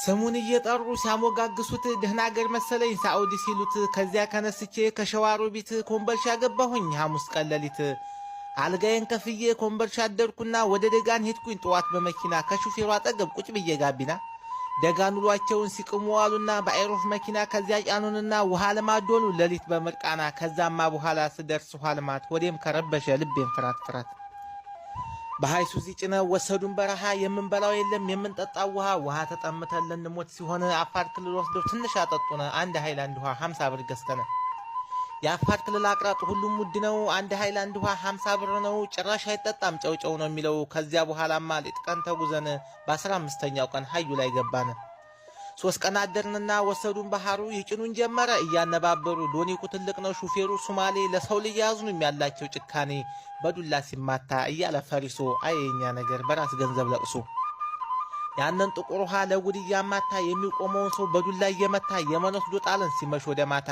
ስሙን እየጠሩ ሲያሞጋግሱት ደህና አገር መሰለኝ ሳኡዲ ሲሉት ከዚያ ከነስቼ ከሸዋሮቢት ኮምቦልቻ ገባሁኝ ሐሙስ ቀን ሌሊት። አልጋዬን ከፍዬ ኮምቦልቻ አደርኩና ወደ ደጋን ሄድኩኝ ጠዋት በመኪና ከሹፌሩ አጠገብ ቁጭ ብዬ ጋቢና። ደጋን ውሏቸውን ሲቅሙ ዋሉና በአይሮፍ መኪና ከዚያ ጫኑንና ውሃ ልማዶሉ ሌሊት በምርቃና። ከዛማ በኋላ ስደርስ ውሃ ልማት ወዴም ከረበሸ ልቤን ፍራት ፍራት። በሃይሱዚ ጭነው ወሰዱን በረሃ የምንበላው የለም የምንጠጣው ውሃ ተጠምተን ልንሞት ሲሆን አፋር ክልል ወስደው ትንሽ አጠጡን አንድ ሃይላንድ ውሃ 50 ብር ገዝተን። የአፋር ክልል አቅራጡ ሁሉም ውድ ነው አንድ ሃይላንድ ውሃ 50 ብር ነው ጭራሽ አይጠጣም ጨውጨው ነው የሚለው። ከዚያ በኋላማ ሌት ቀን ተጉዘን በ15ኛው ቀን ሀዩ ላይ ገባን። 3 ቀን አደርንና ወሰዱን ባህሩ ይጭኑን ጀመረ እያነባበሩ። ዶኒኩ ትልቅ ነው ሹፌሩ ሱማሌ ለሰው ልጅ ያዝኑም ያላቸው ጭካኔ። በዱላ ሲማታ እያለ ፈሪሶ አየኛ ነገር በራስ ገንዘብ ለቅሶ። ያንን ጥቁር ውሃ ለጉድ እያማታ የሚቆመውን ሰው በዱላ እየመታ የመን ወስዶ ጣለን ሲመሽ ወደ ማታ።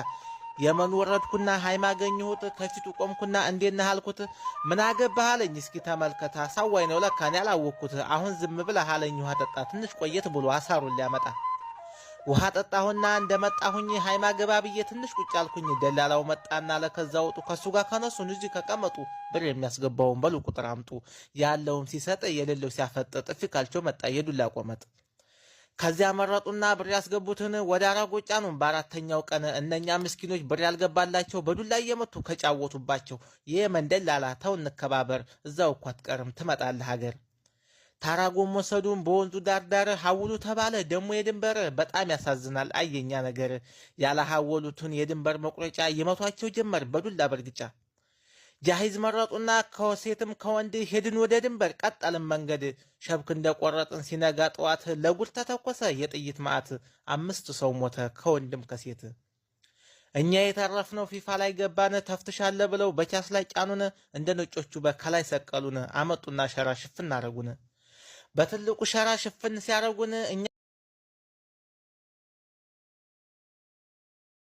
የመን ወረድኩና ሃይማ አገኘሁት ከፊቱ ቆምኩና እንዴት ነህ አልኩት። ምን አገባህ አለኝ እስኪ ተመልከታ ሳዋይ ነው ለካ እኔ አላወቅኩት። አሁን ዝም ብለህ አለኝ ውሃ ጠጣ ትንሽ ቆየት ብሎ አሳሩን ሊያመጣ። ውሃ ጠጣሁና እንደመጣሁኝ ሃይማ ገባ ብዬ ትንሽ ቁጭ አልኩኝ። ደላላው መጣና ለከዛ ወጡ ከሱ ጋር ከነሱን እዚህ ከቀመጡ ብር የሚያስገባውን በሉ ቁጥር አምጡ። ያለውም ሲሰጥ የሌለው ሲያፈጥ ጥፊ ካልቸው መጣ የዱላ ቆመጥ። ከዚያ መረጡና ብር ያስገቡትን ወደ አራጎጫ ነው። በአራተኛው ቀን እነኛ ምስኪኖች ብር ያልገባላቸው በዱላ እየመቱ ከጫወቱባቸው። የየመን ደላላ ተው እንከባበር እዛው እኮ አትቀርም ትመጣለህ ሀገር። ታራጎም ወሰዱን በወንዙ ዳርዳር ሐውሉ ተባለ ደሞ የድንበር። በጣም ያሳዝናል አየኛ ነገር ያለ ሐወሉትን የድንበር መቁረጫ ይመቷቸው ጀመር በዱላ በርግጫ። ጃሂዝ መረጡና ከሴትም ከወንድ ሄድን ወደ ድንበር ቀጠልን መንገድ። ሸብክ እንደቆረጥን ሲነጋ ጠዋት ለጉድ ተተኮሰ የጥይት ማዕት። 5 ሰው ሞተ ከወንድም ከሴት። እኛ የተረፍነው ፊፋ ላይ ገባን ተፍትሻለ ብለው በቻስ ላይ ጫኑን። እንደ ነጮቹ በከላይ ሰቀሉን አመጡና ሸራ ሽፍን አረጉን። በትልቁ ሸራ ሽፍን ሲያረጉን እኛ